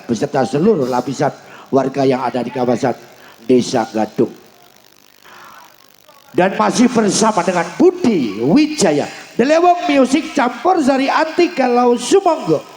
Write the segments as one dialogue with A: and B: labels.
A: beserta seluruh lapisan warga yang ada di kawasan Desa Gadung. Dan masih bersama dengan Budi Wijaya, Delewong Music Campur Sari Anti Galau Sumonggo.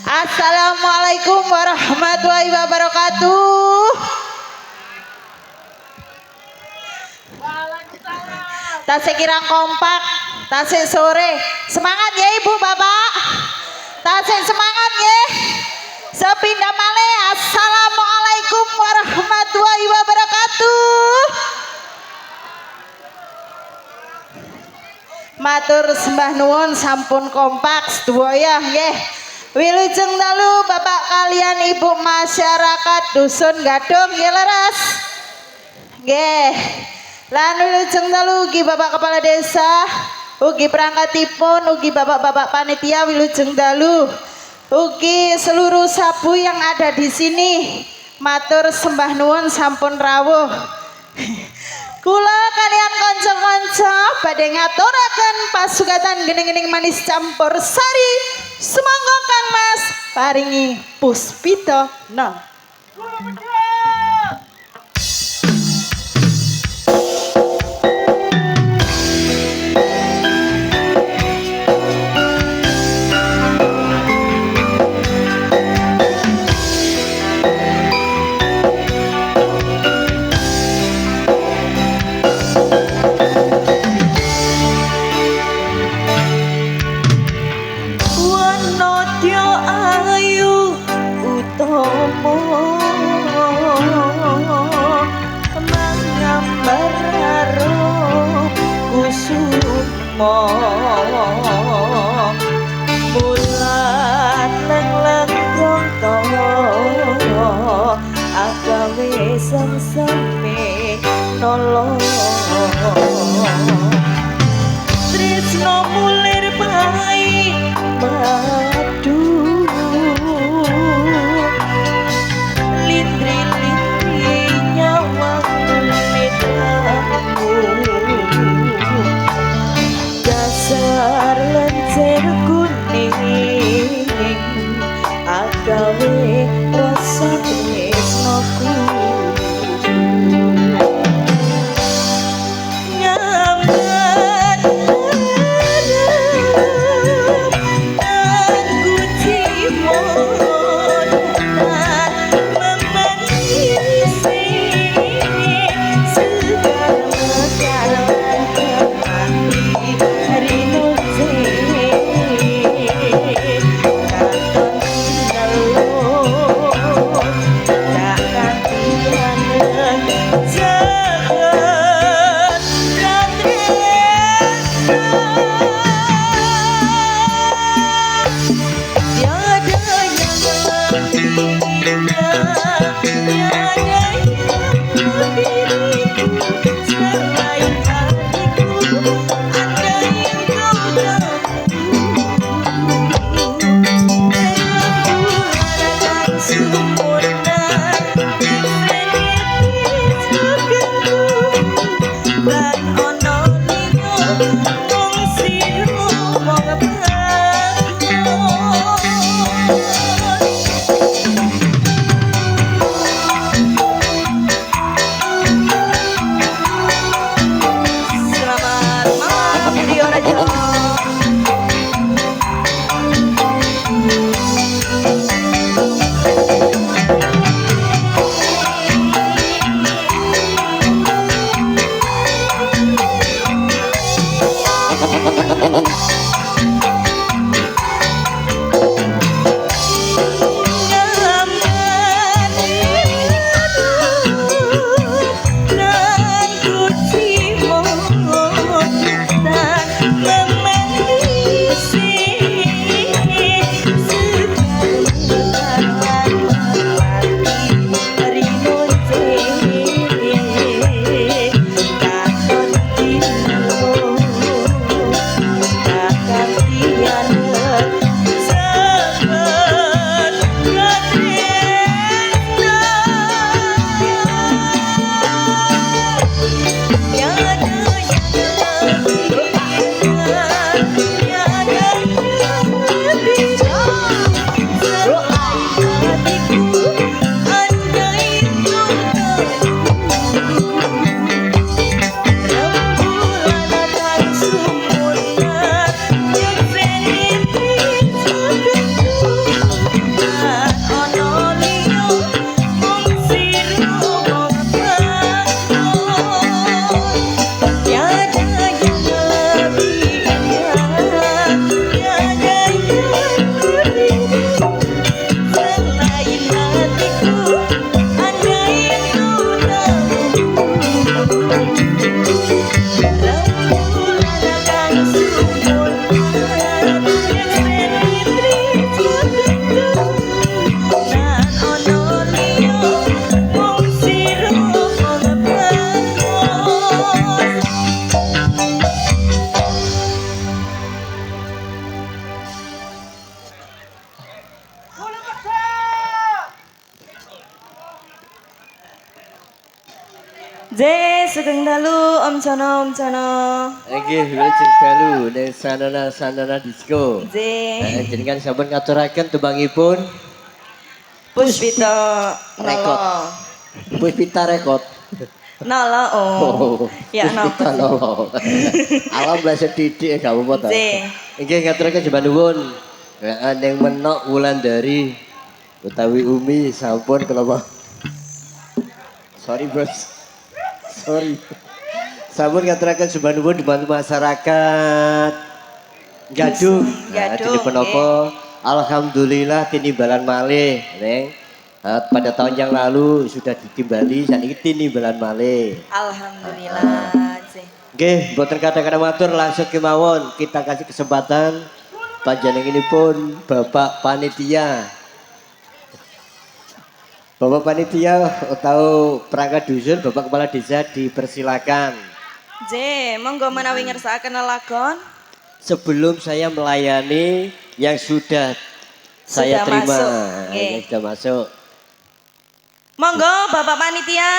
B: Assalamualaikum warahmatullahi wabarakatuh. Tasik kirang kompak, tasik sore. Semangat ya ibu bapak. Tasik semangat ya. Sepindah malih. Assalamualaikum warahmatullahi wabarakatuh. Matur sembah nuwun sampun kompak sedaya nggih. Wilujeng dalu bapak kalian ibu masyarakat dusun Gadung nggih leres. Nggih. Lan wilujeng dalu ugi bapak kepala desa, ugi perangkatipun, ugi bapak-bapak panitia wilujeng dalu. Ugi seluruh sabu yang ada di sini. Matur sembah nuwun sampun rawuh. Kula kalian kanca-kanca badhe ngaturaken pasugatan gening-gening manis campur sari. Sumangga Kang Mas paringi puspita nah. Bulan leng-leng gonto agawe sang-same nolong tresno mulir bae madu lindri-lindri nyawang medamu dasar lencer kuning agawe rasa tresnoku nyambat Je sugeng dalu Om Jono Om Jono.
C: Nggih, wilujeng dalu ning sanana disco.
B: Je
C: Jenengan sampun ngaturaken tembangipun
B: Puspita
C: Rekod.
B: Nolo.
C: Puspita Rekod.
B: Nolo oh. Ya
C: Puspita
B: napa?
C: Nolo. Alam blase didik gak apa-apa ta.
B: Je
C: Nggih ngaturaken jemban nuwun. Ning menok Wulandari utawi Umi sampun kenapa? Sorry bos. Sorry. Sampun ngaturaken jemban nuwun dibantu masyarakat Gadung.
B: Gadung,
C: Jadi penapa? Alhamdulillah tinimbalan malih, Neng. Pada tahun yang lalu sudah ditimbali, saat ini tinimbalan malih.
B: Alhamdulillah. Je.
C: Oke, mboten kadang-kadang matur langsung kemawon kita kasih kesempatan panjenenganipun Bapak Panitia. Bapak Panitia atau perangkat dusun, Bapak Kepala Desa dipersilakan.
B: Je, monggo menawi ngersakaken lelagon.
C: Sebelum saya melayani yang sudah saya terima,
B: masuk. Nggih.
C: yang sudah masuk.
B: Monggo Bapak Panitia.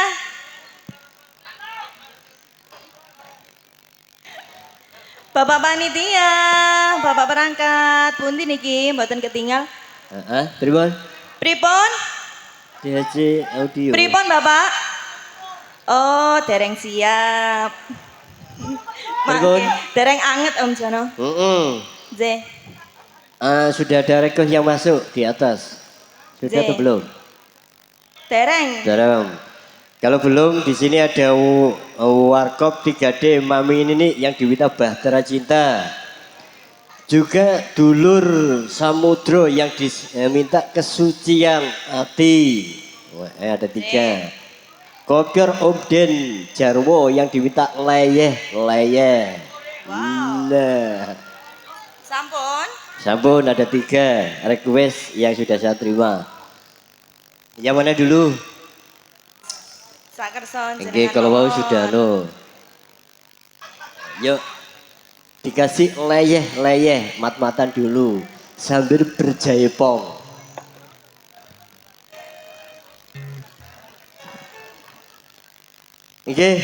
B: Bapak Panitia, Bapak perangkat, pundi niki mboten ketinggal.
C: Pripun?
B: Pripun?
C: DHC audio.
B: Pripun Bapak? Oh, dereng siap.
C: Pripun?
B: Mangke, dereng anget Om Jono. Je,
C: Sudah ada rekor yang masuk di atas. Sudah atau
B: J.
C: belum?
B: dereng.
C: Belum. Kalau belum, di sini ada warkop 3D Mami ini nih yang diminta Bahtera Cinta. juga dulur Samudro yang diminta kesucian hati. Ada 3. Kopior Omden Jarwo yang diminta leyeh. Nah, sampun ada 3 request yang sudah saya terima. Yang mana dulu? Oke, kalau mau sudah no. Yuk dikasih leyeh mat-matan dulu sambil berjaipong. Oke,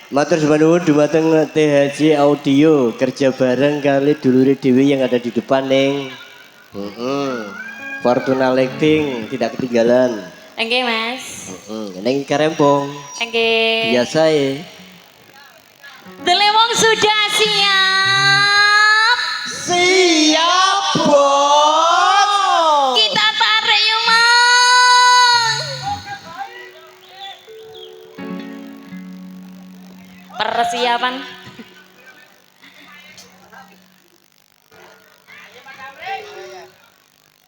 C: matur nuwun dumateng THJ Audio kerja bareng kali dulure Dewi yang ada di depan ning. Fortuna Lighting tidak ketinggalan.
D: Oke Mas.
C: Neng Karempong.
D: Oke.
C: Biasa ya.
D: Delewong sudah siap.
C: Siap bos.
D: Kita tarik yuk Mang. Persiapan.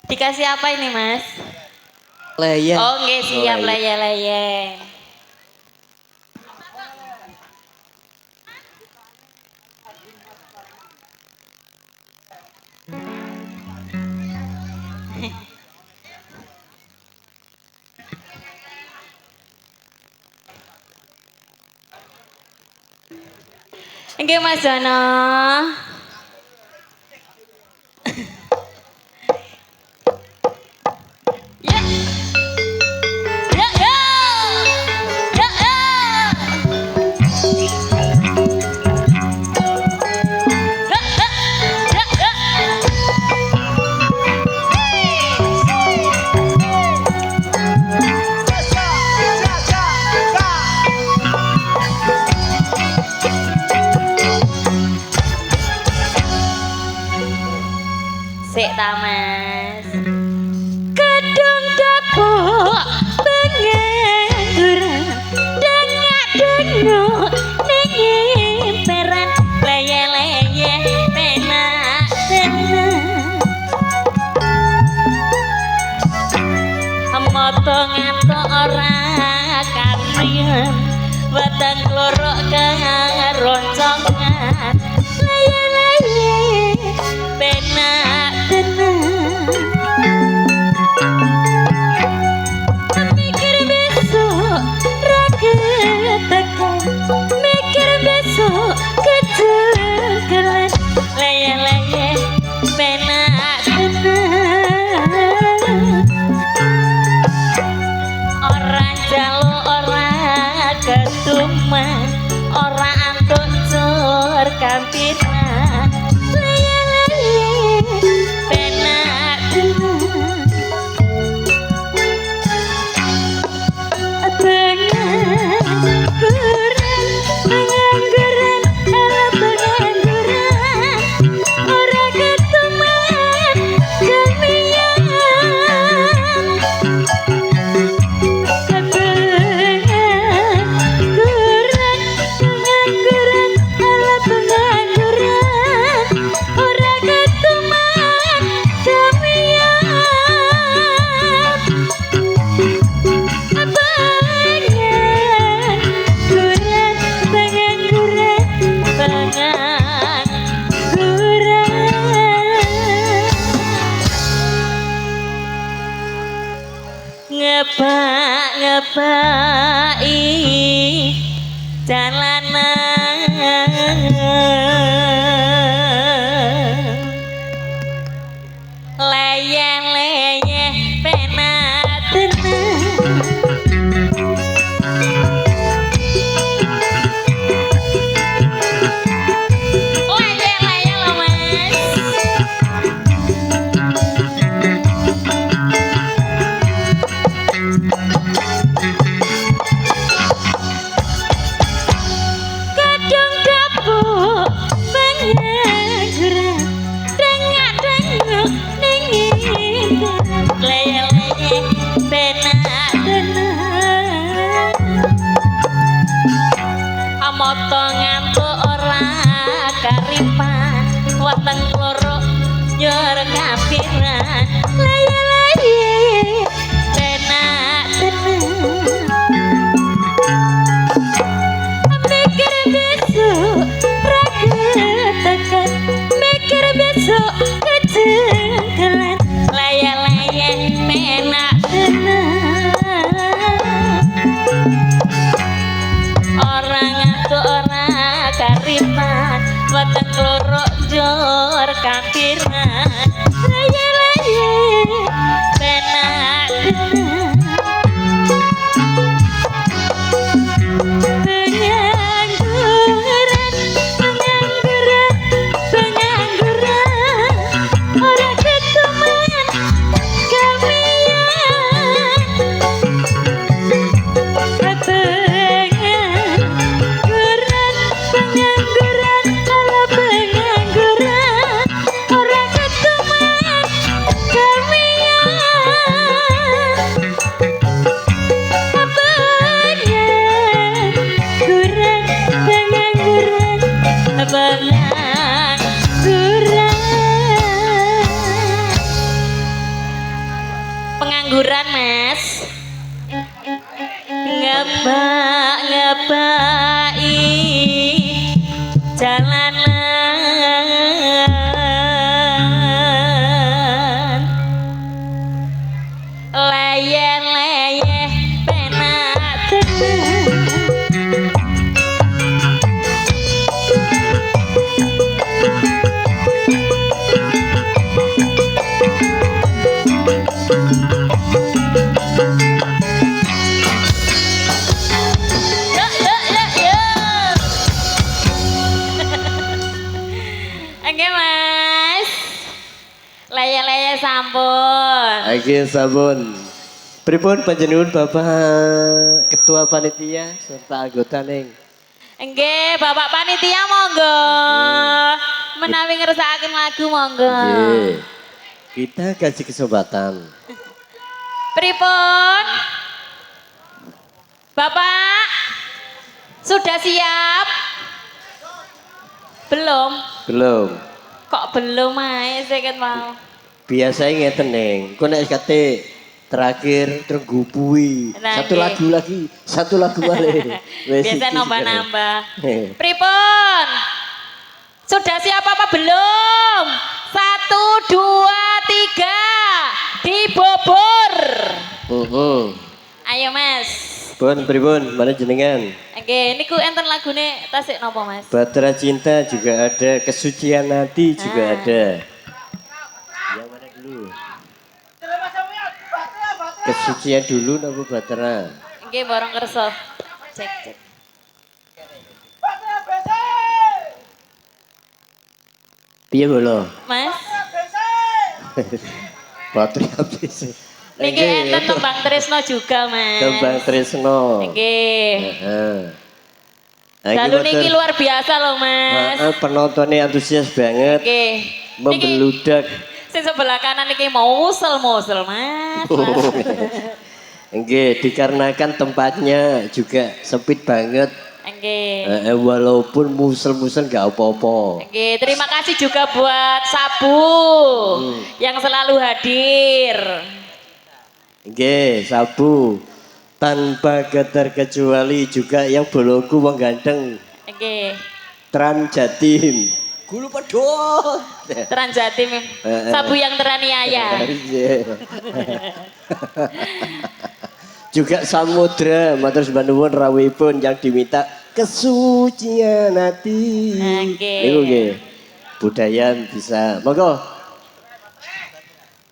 D: Dikasih apa ini Mas?
C: Leyeh.
D: Oh nggih siap leyeh. Nggih Mas Dono. Ya. Ya ya. Ya ya. Ya ya. Ya ya. Sik ta Mas. Gedung dapur pengangguran dengak-dengok ning imperan leye-leye penak-penak. Moto ngantuk ora kariyan weteng klorok keroncongan leye-leye penak-penak. Mikir besok ra ketekan, mikir besok kecekelan leye-leye penak-penak. Ora jaluk ora ketuman, ora antuk cur kampitan leye-leye penak-penak. Pengangguran ala pengangguran ora ketuman jamian. Pengangguran ala pengangguran ora ketuman jamian. Ngebaki jalanan leyeh-leyeh penak-penak. Leyeh-leyeh loh Mas. Kadang dapur jor kapiran laya-laya tenak tenang mikir besok raga tekan mikir besok kejengkelan laya-laya tenak tenang orang ngantuk orang karipan weteng lorok jor kapiran laya-laya tenak tenang pengangguran pengangguran pengangguran ora ketemuan kamian pengangguran pengangguran ala pengangguran ora ketemuan kamian pengangguran mas ngebai jalanan leye-leye penak tenang Oke mas, laya-laya sampun.
C: Oke sabun. Pripun panjenengan Bapak Ketua Panitia serta anggota ning.
D: Enggak, Bapak Panitia monggo. Menawi ngersakaken lagu monggo.
C: Nggih. Kita kasih kesempatan.
D: Pripun? Bapak sudah siap? Belum?
C: Belum.
D: Kok belum ae saya kan mau.
C: Biasanya ngeten ning. Kok nek kate terakhir terus gupui.
D: Nah,
C: Satu
D: nggih.
C: lagu lagi, satu lagu balik.
D: Biasa nambah-nambah. Pripun? Sudah siap apa belum? 1, 2, 3 dibobor. Ayo mas.
C: Pun pripun mana jenengan?
D: Oke, niku enten lagune tasik nopo mas?
C: Bahtera Cinta juga ada, Kesucian Hati juga ada. Yang mana dulu? Kesucian dulu nopo Bahtera?
D: Oke, bareng kerso. Cek cek.
C: Piye bolo?
D: Mas,
C: Bahtera habis.
D: niki enten tembang Tresno juga mas.
C: Tembang Tresno.
D: Oke.
C: Heeh. Nah, iki
D: Lalu niki
C: boten-
D: luar biasa loh mas.
C: penontonnya antusias banget,
D: Oke. Niki
C: membeludak.
D: sing sebelah kanan niki musel mas. Mas.
C: Nggih, dikarenakan tempatnya juga sempit banget.
D: Oke.
C: Walaupun musel-musel nggak apa-apa.
D: Oke, terima kasih juga buat Sabu yang selalu hadir.
C: Nggih, Sabu. Tanpa keterkecuali juga yang boloku wong ganteng.
D: Oke.
C: Trans Jatim. Gulu pedot.
D: Trans Jatim. Sabu yang teraniaya.
C: Iya. Juga Samudra, matur sembah nuwun rawuhipun yang diminta Kesucian Hati.
D: Oke.
C: Niku nggih. Budaya bisa. Monggo.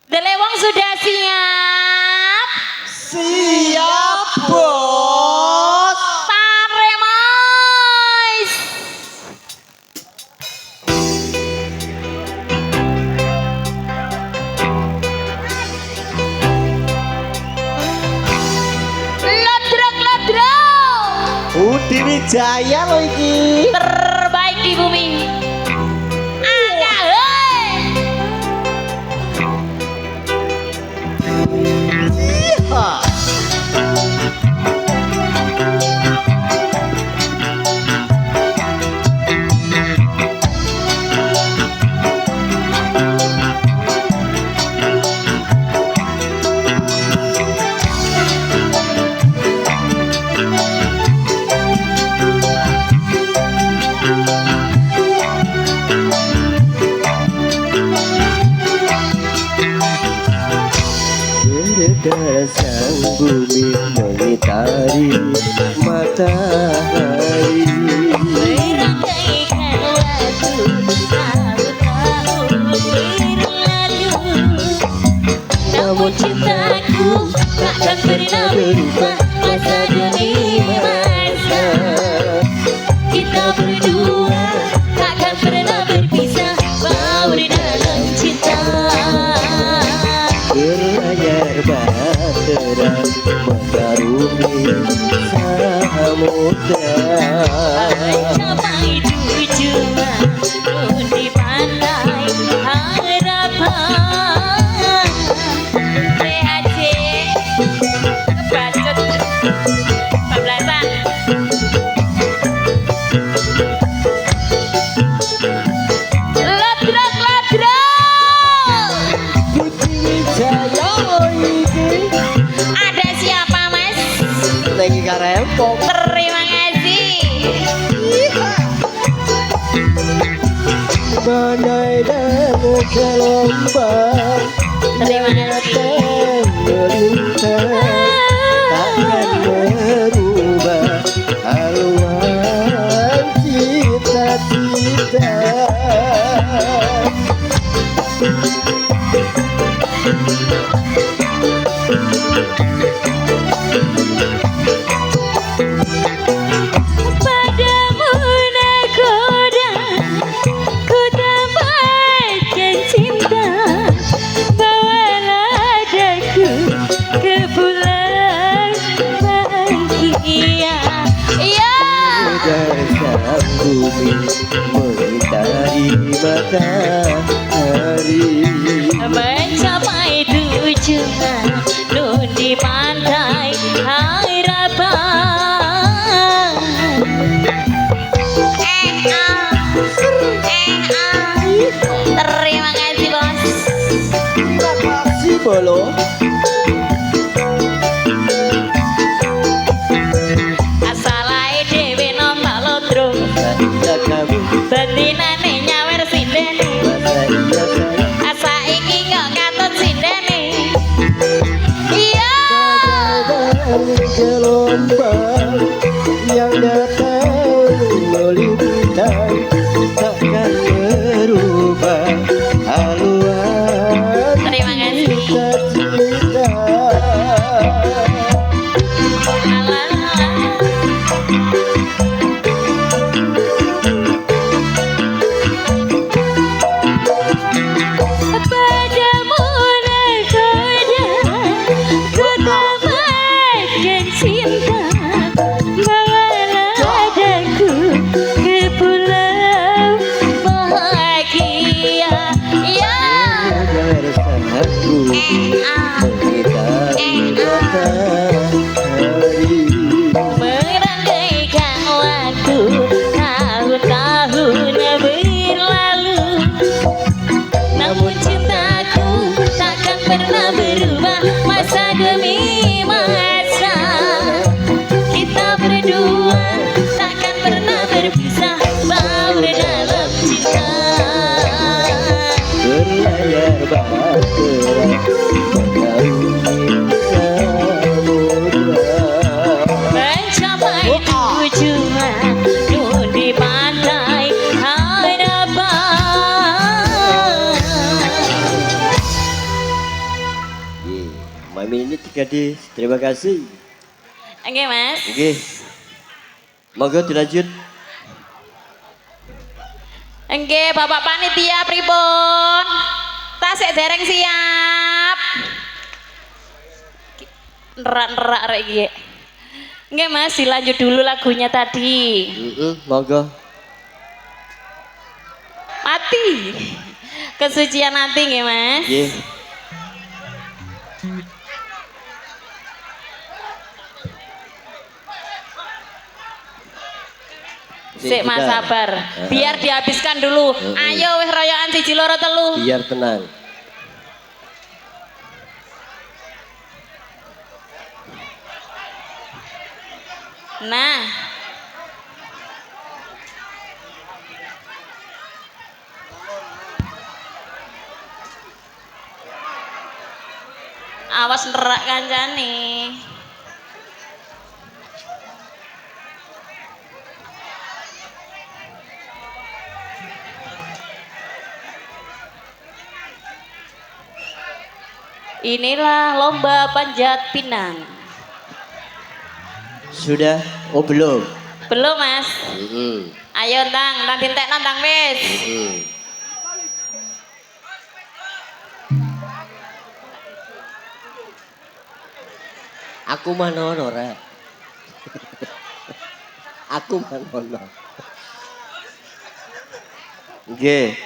D: Delewong sudah siap?
C: Siap, Bos.
D: Tare mas. Lodrok-lodrok.
C: Budi Wijaya loh iki.
D: Terbaik di bumi. Angga, hei.
C: bumi mengitari matahari.
D: Merangkaikan waktu tahun-tahun berlalu, namun cintaku takkan pernah berubah masa demi masa. Kita berdua takkan pernah berpisah, baur dalam cinta.
C: Berlayar bahtera mengarungi samudra,
D: Mencapai tujuan di pantai harapan. THC bacot bablasan. Ladrak ladrak.
C: Wijaya iki
D: Ada siapa mas?
C: lagi karempong.
D: Terima kasih.
C: Badai dan gelombang
D: Terima kasih.
C: melintang takkan merubah haluan cita-cita.
D: Padamu nakoda ku tambahkan cinta, bawalah daku ke pulau bahagia. Ya,
C: Dasar bumi mengitari matahari.
D: mencapai tujuan nun di pantai harapan. Terima kasih bos.
C: Si bolo
D: Asalae dhewe nombak lodrong,
C: iya kamu
D: bandinane nyawer sindene.
C: masa iya saya.
D: Asa iki kok katut sindene. Iya.
C: Badai gelombang yang datang melintang takkan merubah haluan
D: Terima kasih.
C: cita-cita.
D: Padamu nakoda ku tambahkan cinta, bawalah daku ke pulau bahagia. Ya,
C: Dasar bumi mengitari matahari.
D: merangkaikan waktu tahun-tahun berlalu, namun cintaku takkan pernah berubah masa demi masa. Kita berdua takkan pernah berpisah, baur dalam cinta.
C: Berlayar bahtera mengarungi samudra.
D: Mencapai tujuan nun di pantai harapan.
C: Mami ini Gadis, terima kasih.
D: Oke mas.
C: Oke, monggo dilanjut.
D: Oke bapak panitia pripun? Tasik dereng siap. Nerak-nerak rek iki. Oke mas, dilanjut dulu lagunya tadi.
C: Monggo.
D: Mati. Kesucian nanti nggih mas.
C: Nggih.
D: Sik mas sabar. Biar dihabiskan dulu. Ayo wis royokan 1 2 3.
C: Biar tenang.
D: Nah. Awas nerak kancane. Inilah lomba panjat pinang.
C: Sudah? Oh belum.
D: Belum mas?
C: Mm-mm.
D: Ayo tang dintek tang wis.
C: Mm-mm. Aku manono rek. Aku manono. Nggih.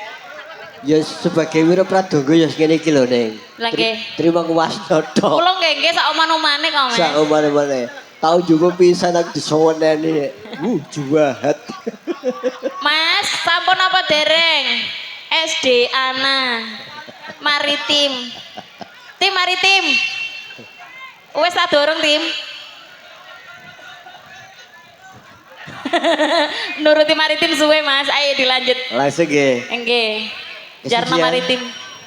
C: Ya sebagai wira pradonga ya ngene iki lho Ning.
D: Lah nggih.
C: Terima kuwasna tok.
D: Kula nggih sak oman-omane kok mas.
C: Sak omane-omane. Tahu juga pisan aku disoweneni. Juwahat.
D: Mas, sampun apa dereng? SD Ana Maritim. Tim Maritim. Wes tak dorong tim. Nuruti Maritim suwe Mas, ayo dilanjut.
C: Langsung nggih.
D: Nggih. Jarno Maritim.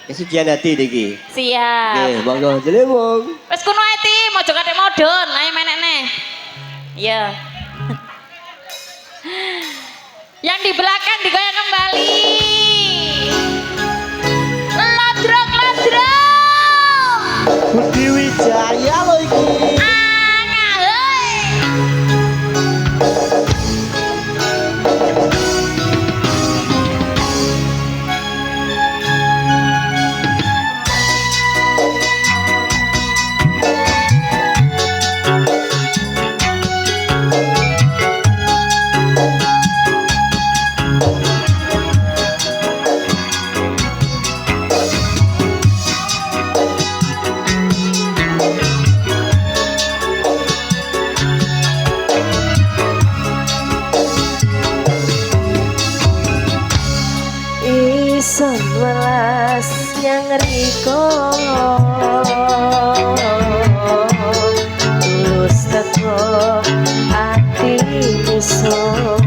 C: Kesucian hati niki.
D: Siap.
C: Nggih, monggo jelewong.
D: Wes kuno ae tim, aja katik modon, ayo menekne. Iya. Yang di belakang digoyang kembali. Lodrok lodrok.
C: Budi Wijaya lho iki.
D: Angah hei.
E: Ison welas yang riko tulus teko ati ison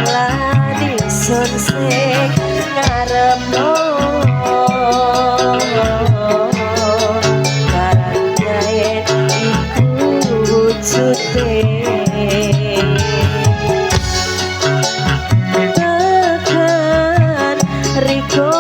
E: ladi ison sing ngarepno karangayen iku wujude Riko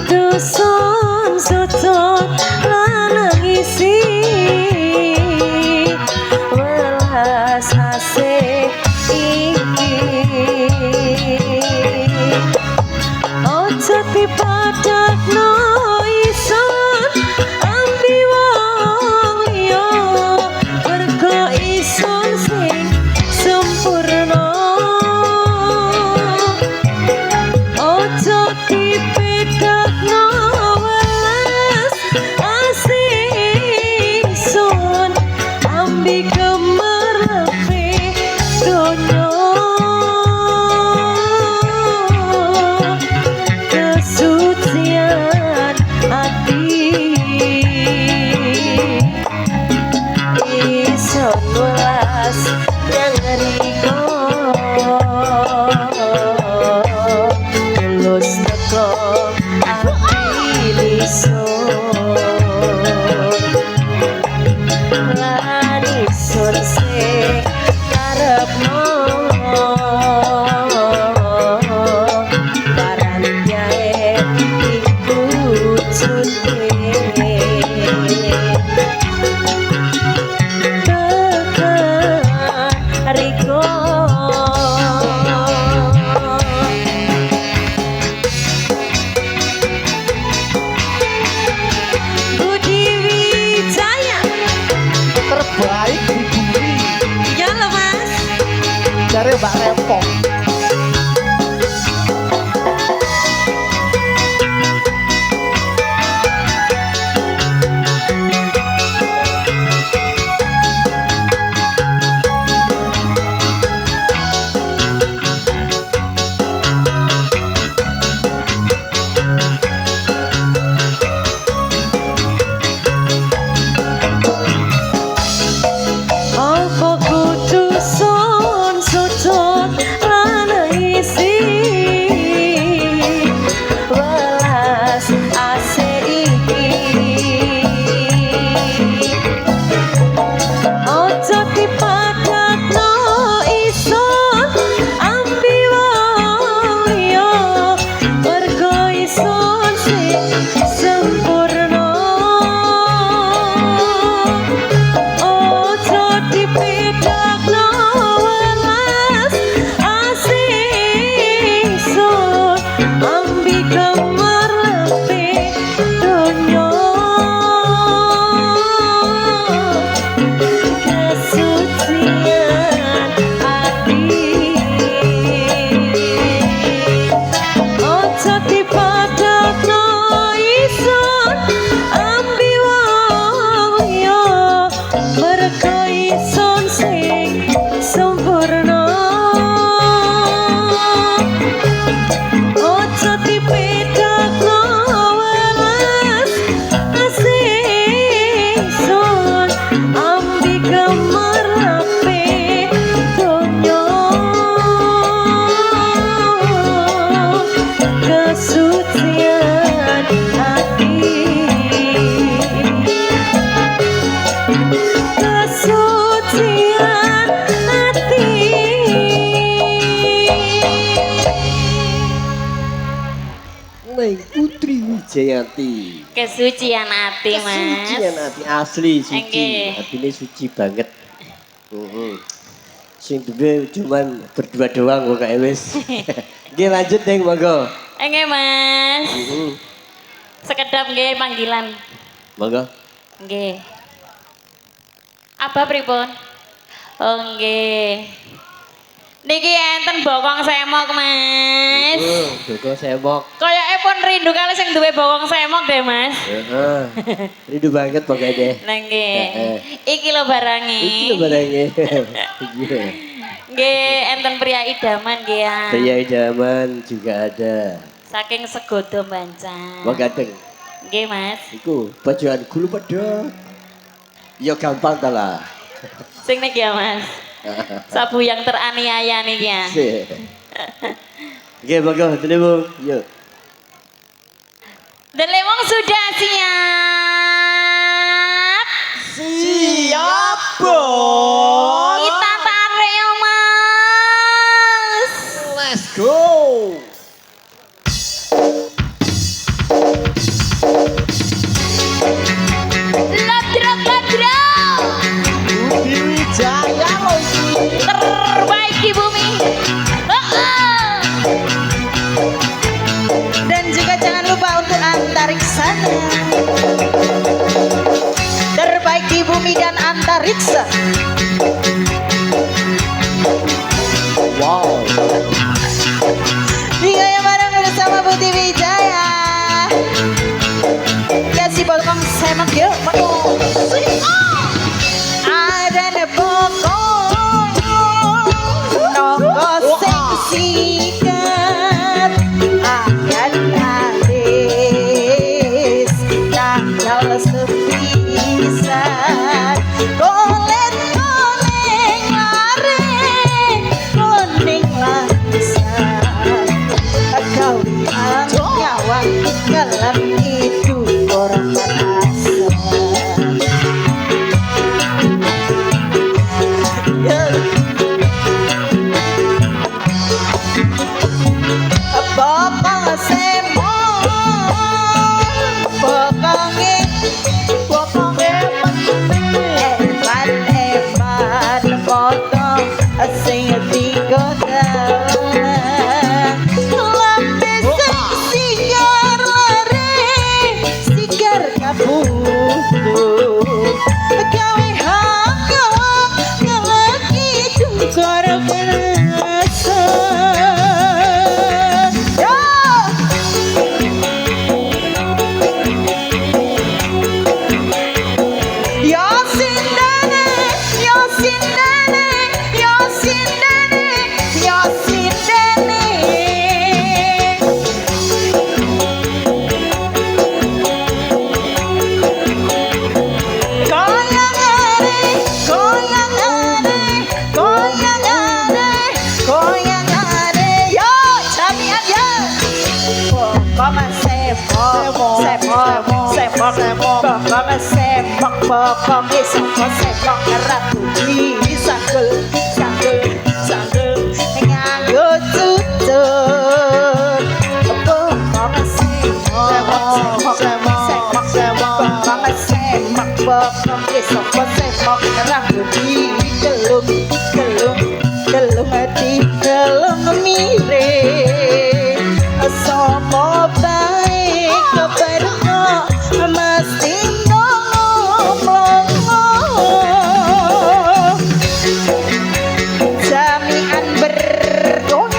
E: Dusun sutut lanang isi welas asih iki ojo dipadakno ison ambi wong liya mergo ison sing sempurna ojo dipedakno welas asih ison ambi gemerlepe donya kesucian
C: neng Putri Wijayanti.
D: Kesucian hati, Mas.
C: Sucian hati asli suci.
D: Nggih.
C: Hatine suci banget. Sing duwe cuman berdua doang kok wis. Nggih lanjut neng monggo.
D: Nggih, Mas. Sekedap nggih panggilan.
C: Monggo.
D: Nggih. Apa pripun? Oh nggih. Niki enten bokong semok, Mas.
C: Bokong semok.
D: Kayake pun rindu kali sing duwe bokong semok deh, Mas.
C: Heeh. Rindu banget pokoknya.
D: Nah nggih. Iki lho barange.
C: Iki lho barangnya. Iya.
D: Nggih, enten pria idaman nggih ya.
C: Pria idaman juga ada.
D: Saking Segodo Bancan.
C: Wong ganteng.
D: Nggih, Mas.
C: Iku bajuan gulu pedot. Ya gampang ta lah.
D: Sing niki ya, Mas. Sabu yang teraniaya niki ya.
C: Oke, monggo Delewong. Yuk.
D: Delewong sudah siap.
C: Siap, Bos.
D: Kita tarik ya, Mas.
C: Let's go. Budi Wijaya lo iki.
D: Terbaik di bumi.
B: Dan juga jangan lupa untuk antariksanya. Terbaik di bumi dan antariksa.
C: Wow.
B: Digaya bareng bersama Budi Wijaya. Ya si bokong semak yuk. Ada nebokong nongko sing sikat akan habis tanggal sepisan kolet koneng lare koning langsan kau nyawang dalam hidup orang asal. Bokong semok, bokongnya hebat potong sing digodalan. Lambe sigar lare, sigar kabutuh. Gawe hanggang ngelaki dungkor berasa. Bokong isok sepok ratu bisa sanggul nganggo tutut. Bokong semak bokong isok sepok ratu gelung di gelung mirip. Sopo baik keperno mesti jamian bergoyang.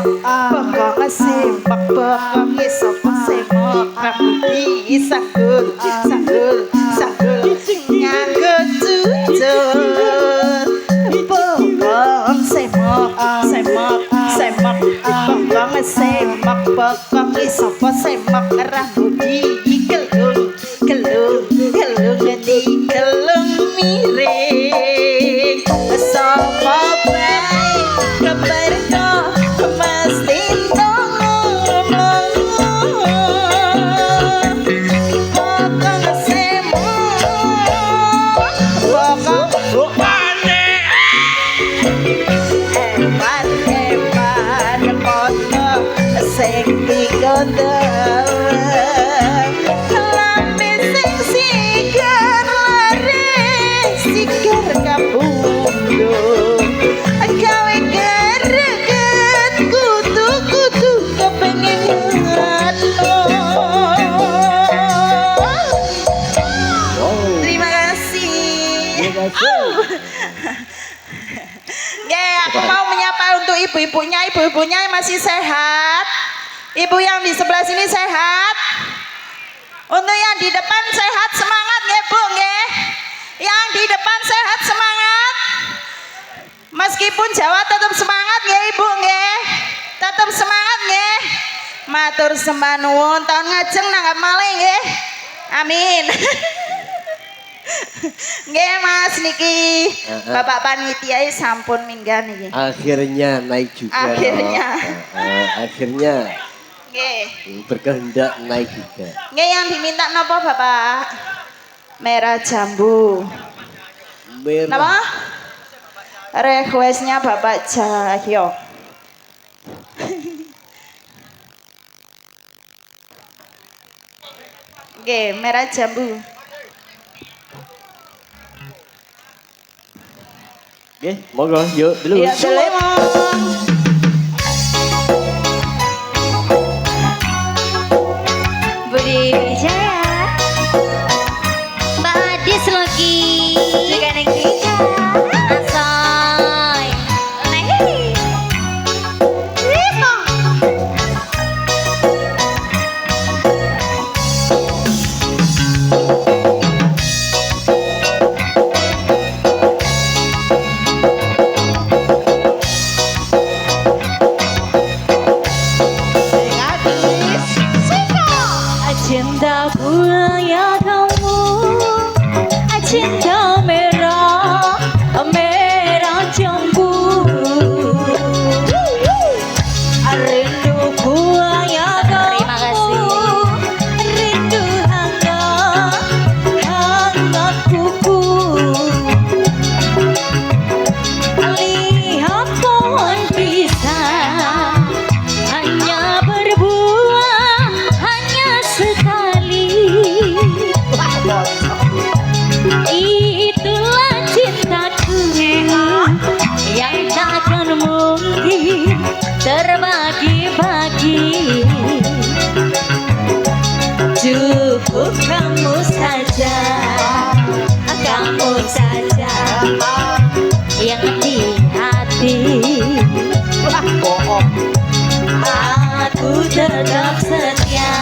B: semak bokong semak bokong sapa semak rambut sanggul sanggul sanggul nganggo cucul bokong semak semak semak bokong semak bokong sapa semak rambut gelung gelung gelung di gelung miring sapa bae keberko mesti tolong bokong semak bokong eman eman kono sing digondel lambe sing sigar laris sigar kabundung gawe greget kudu-kudu kepengin ngono. Terima kasih. Aku mau menyapa untuk ibu-ibunya yang masih sehat. Ibu yang di sebelah sini sehat. Untuk yang di depan sehat semangat nggih Bu nggih. Yang di depan sehat semangat. Meskipun Jawa tetap semangat nggih Ibu nggih. Tetap semangat nggih. Matur sembah nuwun tahun ngajeng nanggap malih nggih. Amin. Nggih Mas niki Bapak panitia sampun minggat niki.
C: Akhirnya naik juga.
B: Akhirnya.
C: Akhirnya.
B: Nggih.
C: Berkehendak naik juga.
B: Nggih yang diminta napa Bapak? Merah jambu.
C: Merah.
B: Napa? Requestnya Bapak Cahyo. Nggih, merah jambu.
C: Oke, monggo yuk dulu.
B: Iya, Delemon.
E: Budi Wijaya Mbak Adis lagi juga neng Tika Asoy Nehi cintaku ya kamu cinta merah merah jambu rinduku ya kamu rindu hangat hangat kuku lihat pohon pisang hanya berbuah hanya sekali. Itulah cintaku yang takkan mungkin terbagi-bagi. Cukup kamu saja yang di hati. Aku tetap setia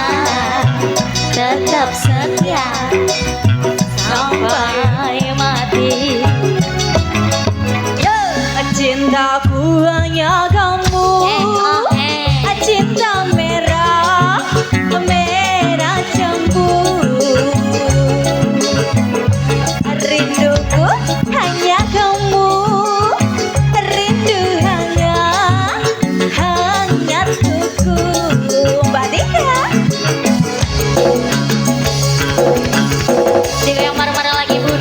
E: sampai mati. Cintaku hanya kamu, cinta merah merah jambu. Rinduku hanya kamu, rindu hangat hangat kuku. Mbak Tika. Juga yang marah-marah lagi Bu.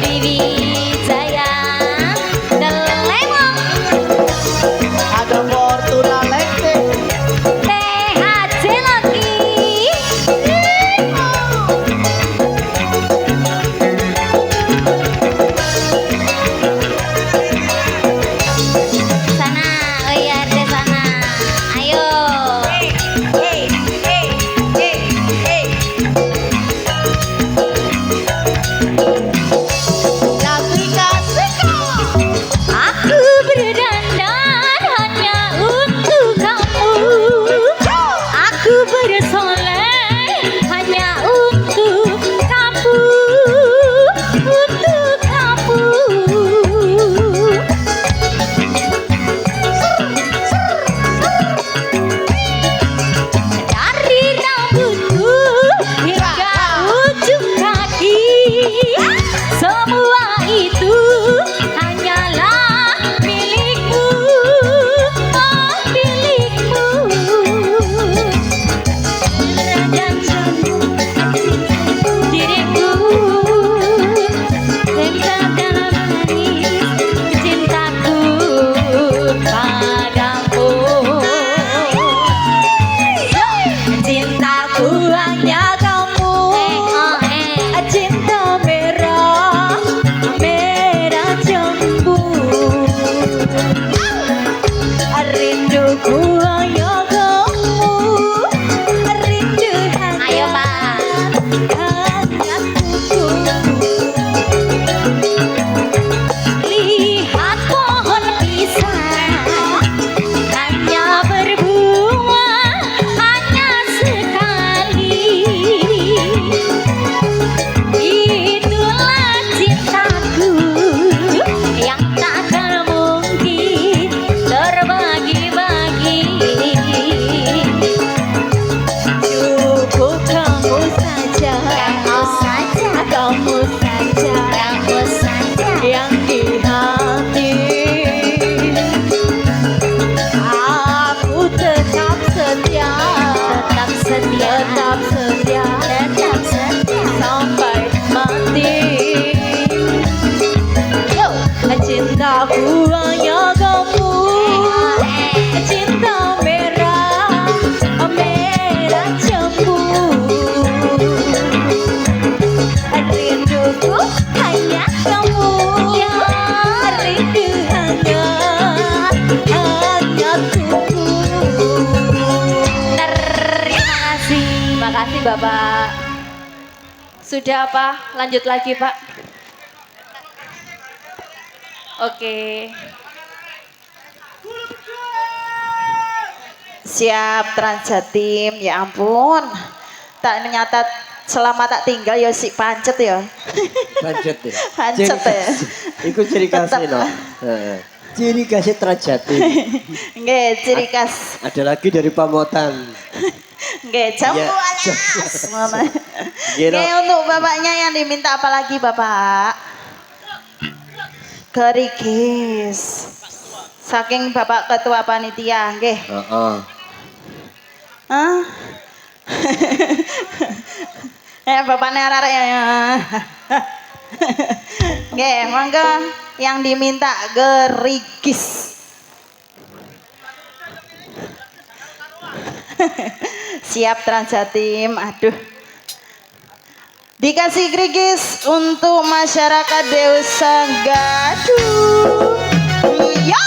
E: hangat kuku. Lihat pohon pisang hanya berbunga hanya sekali. Itulah cintaku yang takkan mungkin terbagi-bagi. Cukup kamu saja, kamu saja yang di hati. Aku tetap setia, tetap setia sampai mati. Yo, cintaku hanya kamu, cinta merah, merah cemburu. Rinduku hanya kamu, rindu hanya tuku. Terima kasih Bapak. Sudah apa? Lanjut lagi Pak. Oke.
B: Siap Transjatim, ya ampun. Tak nyata selama tak tinggal ya si pancet ya.
C: Pancet ya.
B: Pancet ya.
C: Iku ciri khasnya
B: Tetep.
C: no. Ciri khasnya Transjatim.
B: Nggih, ciri khas.
C: Ada lagi dari Pamotan.
B: Nggih, jambu
C: Ya,
B: alas. Ngono.
C: Gino.
B: Nggih, untuk bapaknya yang diminta apa lagi Bapak? Gerigis. Saking Bapak Ketua Panitia, nggih.
C: Heeh.
B: Hah? Ya bapaknya arek ya. Nggih, monggo yang diminta gerigis. Siap Transjatim, aduh. Dikasih gerigis untuk masyarakat Desa Gaduh. Yo!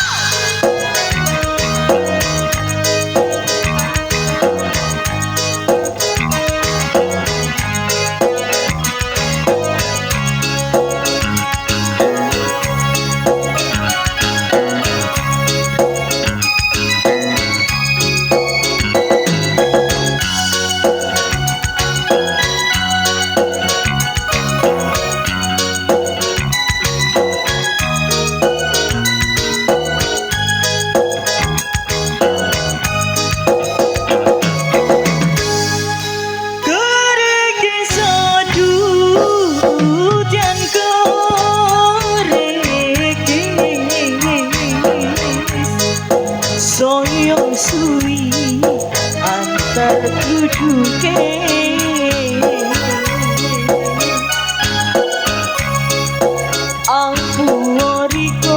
E: Soyong suwi antar duduke ampuoriko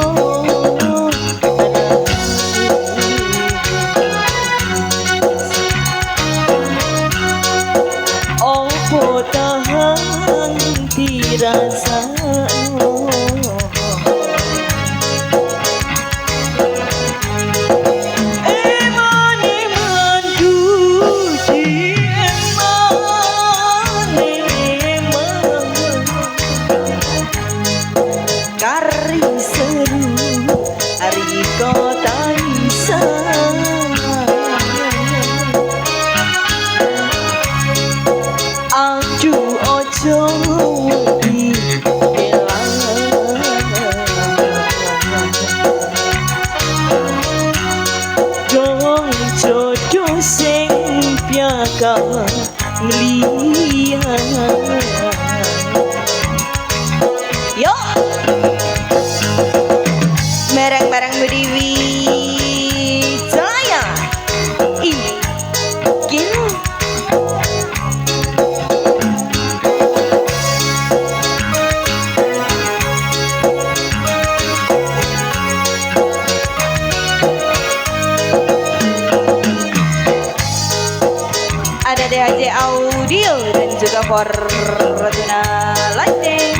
E: opo tahan dirasakno. Jodoh sing piaka ngeliat. Yo, mereng-mereng berdiri Jaya. Gila. Ada DHJ Audio dan juga Fortuna Lighting.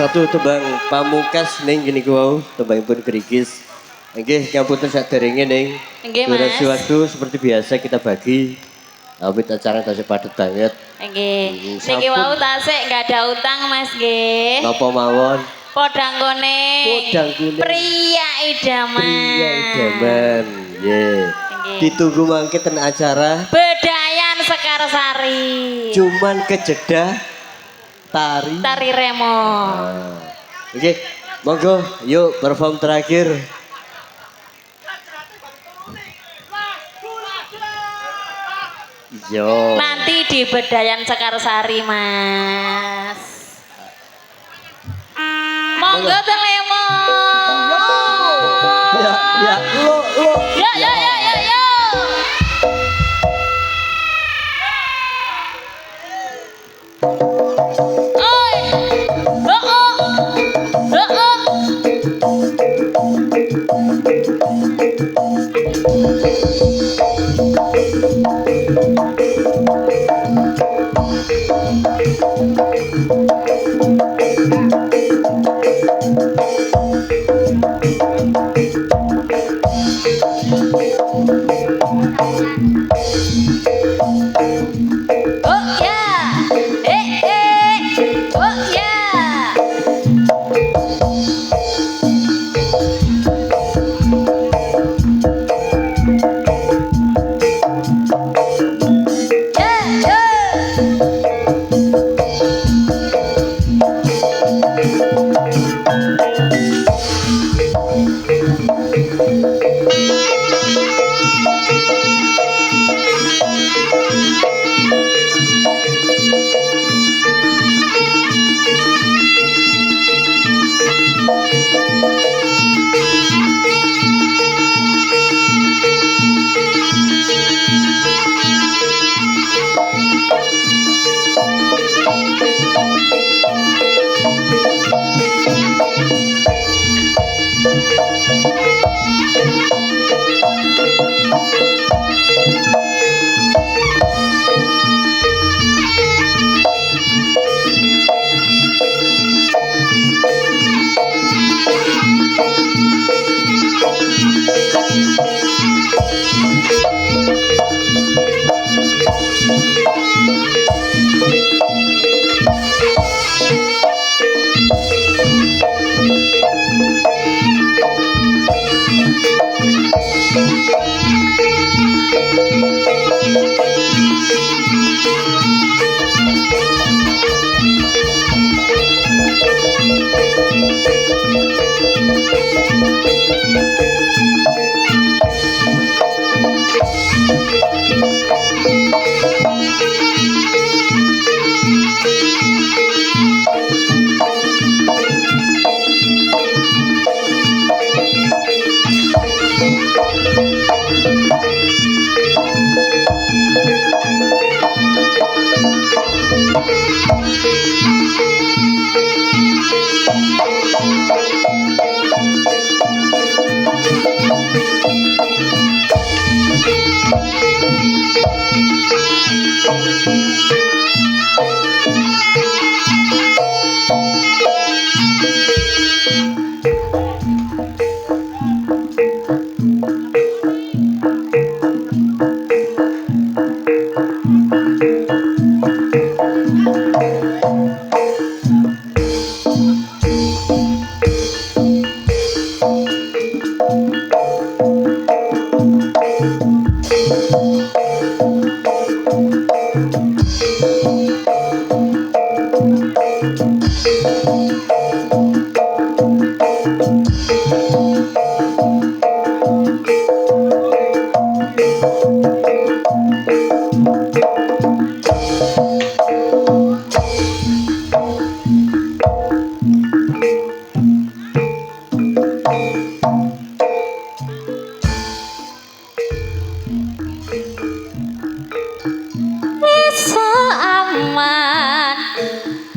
C: satu tembang pamungkas ning gini ku tembangipun Gerigis. Nggih ngapunten saderenge ning.
D: Nggih, Mas.
C: Waktu seperti biasa kita bagi. Awit acara tasih padet banget.
D: Nggih.
C: Sampun.
D: Niki wau tasik enggak ada utang Mas nggih.
C: Napa mawon?
D: Podang kone.
C: Podang kune.
D: Pria idaman.
C: Pria idaman. Nggih.
D: Nggih.
C: Ditunggu mangke ten acara.
D: Bedayan Sekarsari.
C: Cuman kejeda tari.
D: Tari Remo.
C: Oke, monggo yuk perform terakhir. Yo.
D: Nanti di Bedayan Sekarsari, Mas. Monggo Telemo.
C: Ya, ya, lo.
D: Ya, ya, ya, ya, ya. Oi. Oh, oh. Oh, oh. Oh ya, oh ya.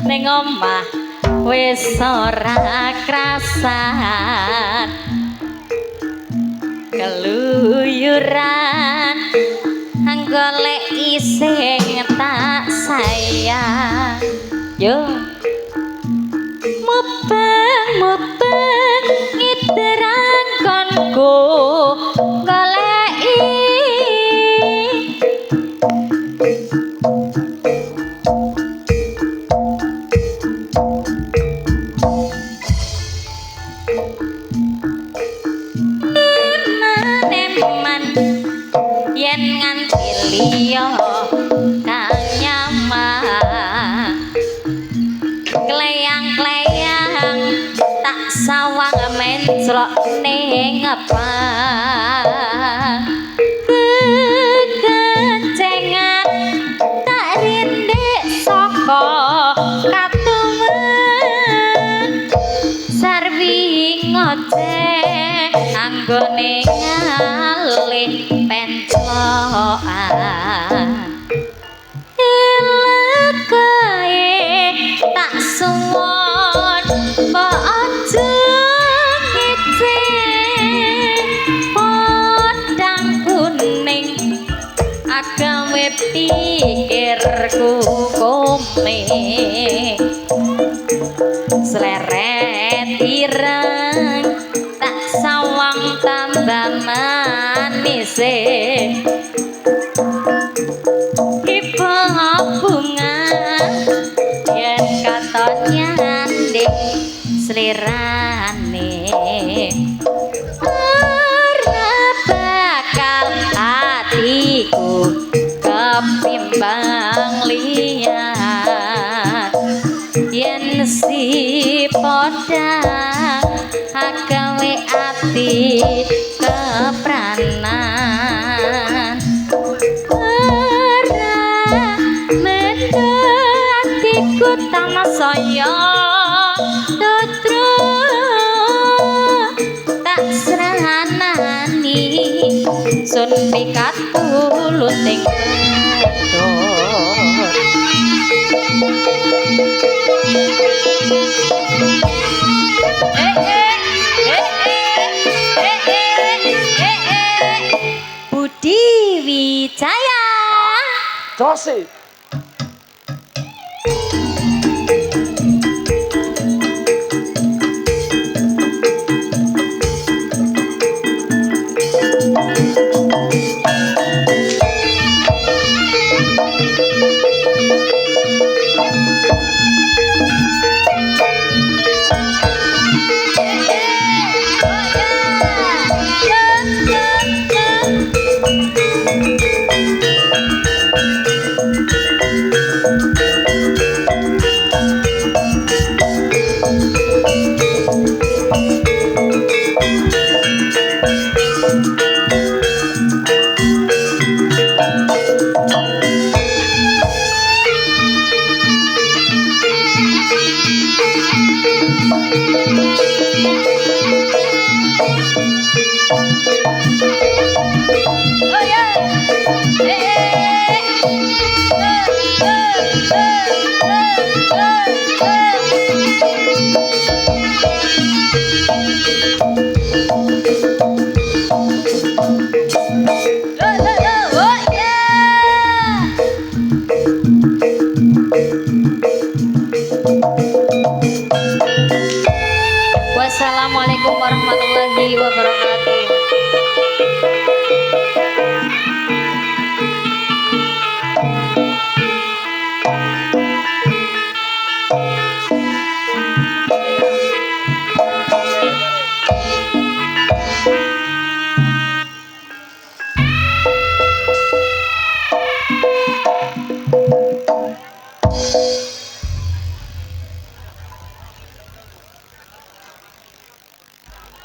D: ning omah wis ora krasan keluyuran golek ising tak sayang yo apa kekencengan tak rindik saka katungan sarwi ngoceh anggone ngalih pencoan elekae tak suwon mbok aja ngece podang kuning agawe pikirku komeng sleret ireng tak sawang tambah manis ibu bunga yen katon nyanding slirane ora bakal hatiku kepimbang liyan yen si podang agawe ati kepranan ora mendatiku tamasaya tutru tak seranani sun pikat puluting Budi Wijaya
A: Jose